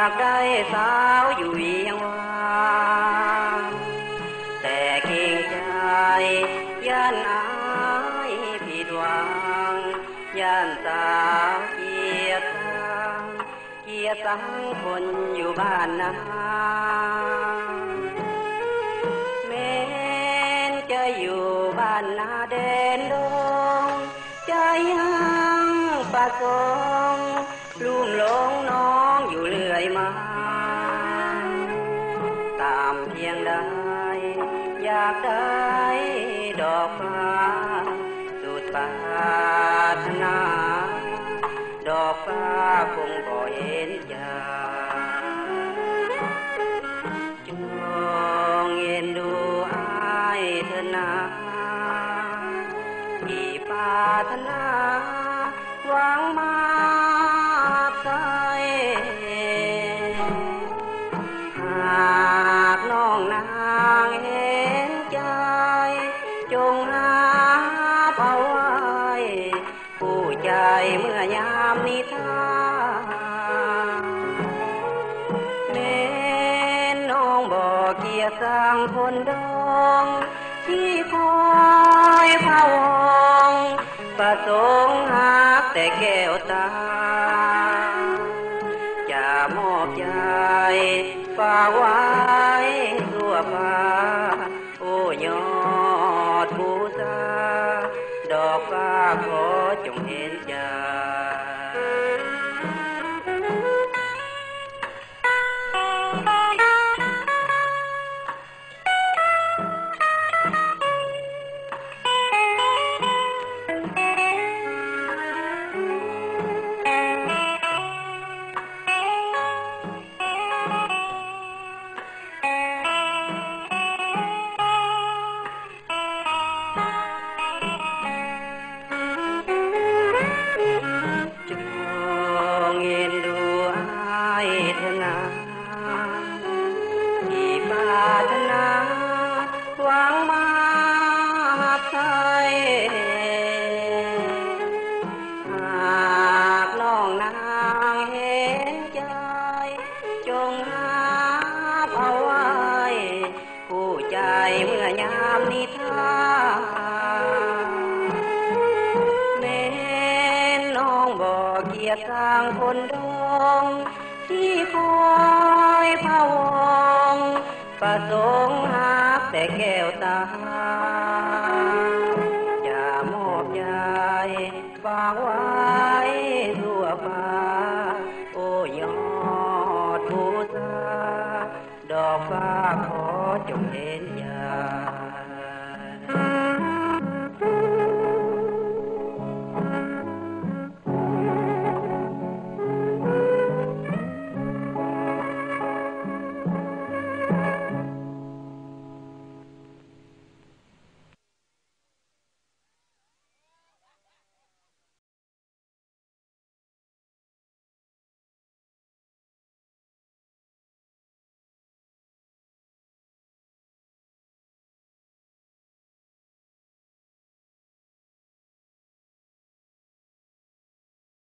ากได้สาวอยู่เวียงวานแต่เกรงใจย่านอายผิดหวังย่านสาวเกียรตังคนอยู่บ้านนาแม้นจะอยู่บ้านนาแดนดงใจยังประสงค์ลุ่มหลงน้องอยู่เรื่อยมาตามเพียงใดอยากได้ดอกฟ้าสุดปรารถนาดอกฟ้าคงบ่เห็นใจจงเอ็นดูอ้ายเถิดนาที่ปรารถนาหวังมาไกลหากน้องนางเห็นใจจงหาเอาไว้ผู้ใจเมื่อยามนิทานแม้น้องบอกเกียรติสร้างคนดองที่คอยพะวงประสงค์หากแต่แก้วตาจะมอบใจฝากไว้ทั่วฟ้าโอ้ยอดบูชาดอกฟ้าขอจงเห็นใจที่ปรารถนาหวังมาไกลหากน้องนางเห็นใจจงหาเอาไว้ผู้ใจเมื่อยามนิทานแม้น้องบอกเกียรติสร้างคนดงที่คอยพะวงประสงค์หากแต่แก้วตาอย่ามอบใจฝากไว้ทั่วฟ้าโอ้ยอดบูชาดอกฟ้าขอจงเห็น